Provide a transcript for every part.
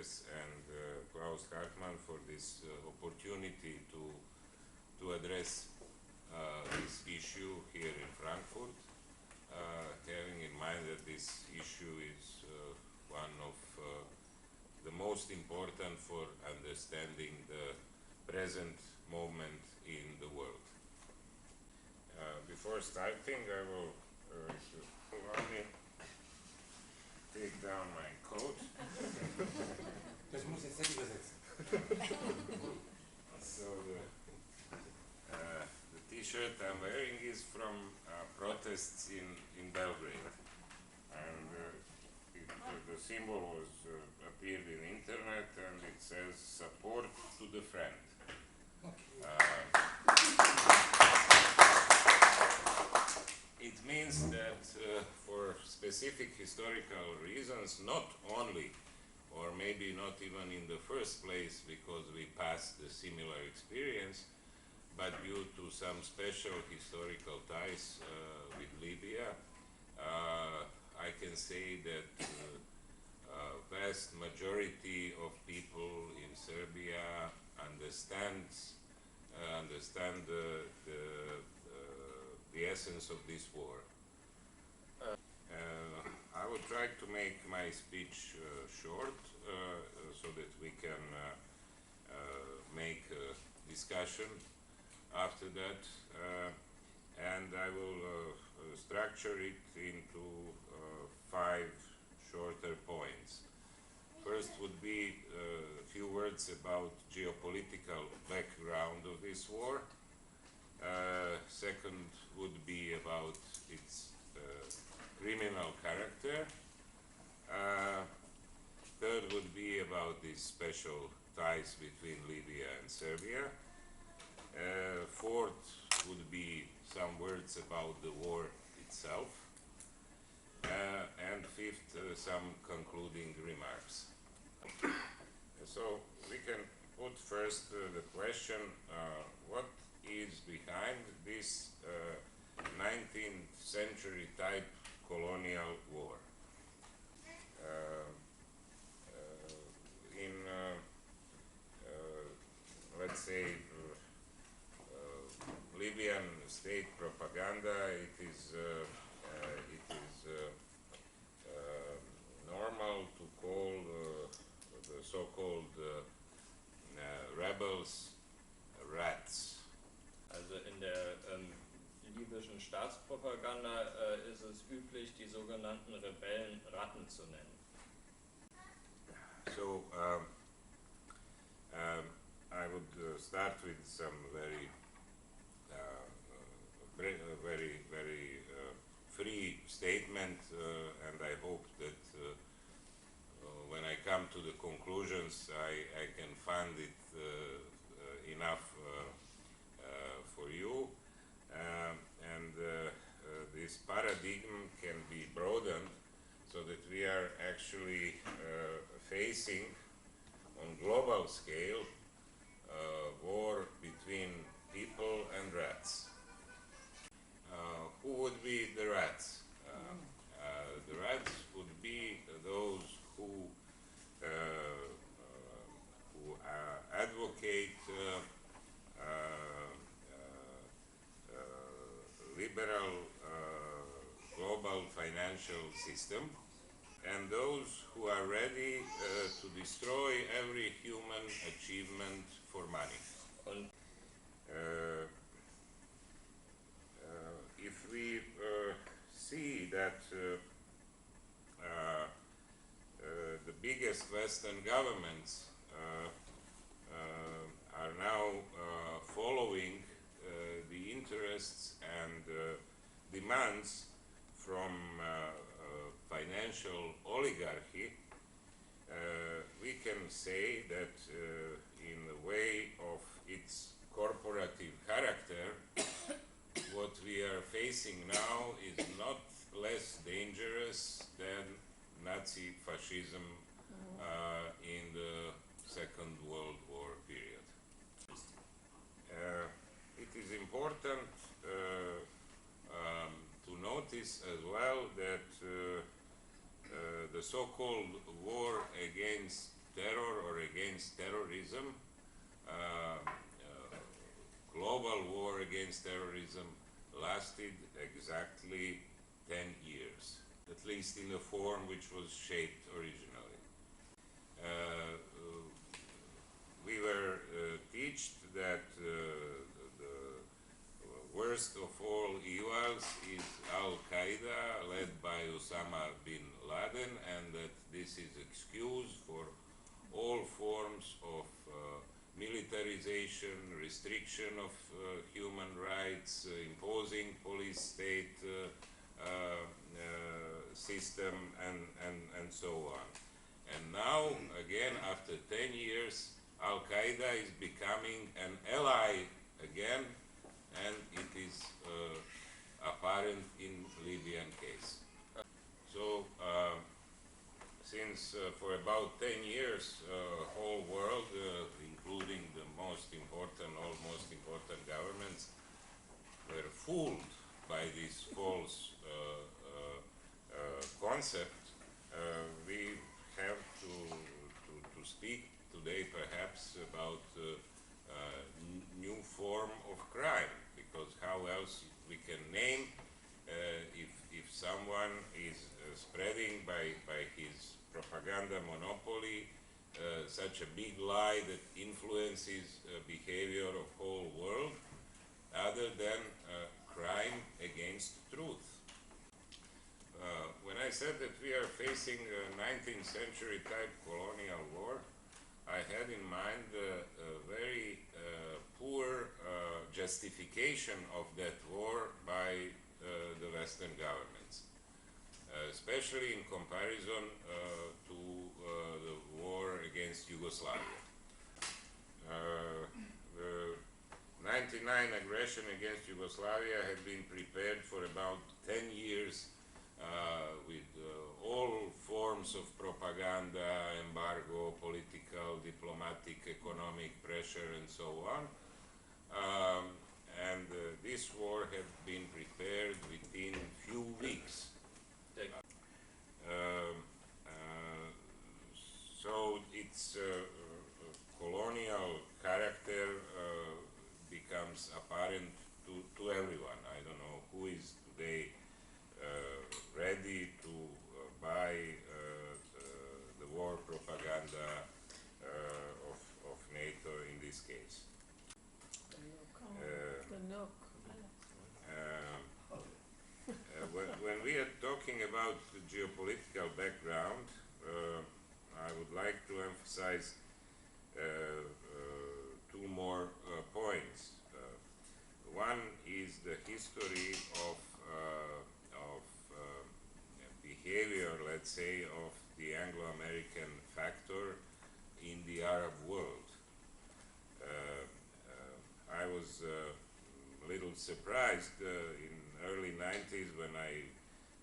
Andres and Klaus Hartmann for this opportunity to address this issue here in Frankfurt, having in mind that this issue is one of the most important for understanding the present moment in the world. Before starting, I will allow me take down my coat. Das muss jetzt nicht übersetzen. So the T-shirt I'm wearing is from protests in Belgrade, and the symbol was appeared in internet, and it says "Support to the friend." It means that for specific historical reasons, not only, or maybe not even in the first place because we passed a similar experience, but due to some special historical ties with Libya, I can say that vast majority of people in Serbia understand the essence of this war. I will try to make my speech short so that we can make a discussion after that, and I will structure it into 5 shorter points. First would be a few words about geopolitical background of this war. Second would be about its criminal character. Third would be about these special ties between Libya and Serbia. Fourth would be some words about the war itself. And fifth, some concluding remarks. So we can put first the question, what is behind this 19th century type colonial war? In let's say Libyan state propaganda, it is normal to call the so-called rebels rats. Also in der libyschen Staatspropaganda ist es üblich, die sogenannten Rebellen Ratten zu nennen. So I would start with some very free statement, and I hope that when I come to the conclusions, I can find it enough for you, and this paradigm can be broadened so that we are actually facing on global scale war between people and rats. Who would be the rats? The rats would be those who advocate liberal global financial system, and those who are ready to destroy every human achievement for money. If we see that the biggest Western governments are now following the interests and demands from financial oligarchy, we can say that in the way of its corporative character, what we are facing now is not less dangerous than Nazi fascism in the Second World War period. It is important to notice as well that the so-called war against terror or against terrorism, global war against terrorism, lasted exactly 10 years, at least in the form which was shaped originally. We were taught that the worst of all evils is Al-Qaeda, led by Osama bin Laden, and that this is excuse for all forms of militarization, restriction of human rights, imposing police state system, and so on. And now, again, after 10 years, Al-Qaeda is becoming an ally again, and it is apparent in Libyan case. So, since for about 10 years, whole world, including the most important, all most important governments, were fooled by this false concept, we have to speak today perhaps about new form of crime, because how else we can name if someone is spreading by his propaganda monopoly such a big lie that influences behavior of whole world, other than crime against truth. When I said that we are facing a 19th century type colonial war, I had in mind a very poor justification of that war by the Western governments, especially in comparison to the war against Yugoslavia. The 99 aggression against Yugoslavia had been prepared for about 10 years with all forms of propaganda, embargo, political, diplomatic, economic pressure, and so on. And this war had been prepared within few weeks. So its colonial character becomes apparent to everyone. I don't know who is today ready to buy the war propaganda of NATO in this case. When we are talking about the geopolitical background, I would like to emphasize two more points. One is the history of behavior, let's say, of the Anglo-American factor in the Arab world. I was a little surprised in early 90s when I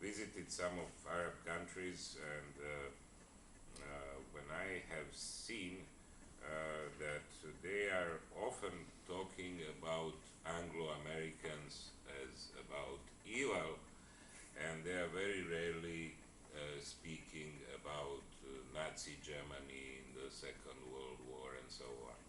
visited some of Arab countries, and when I have seen that they are often talking about Anglo-Americans as about evil, and they are very rarely speaking about Nazi Germany in the Second World War and so on.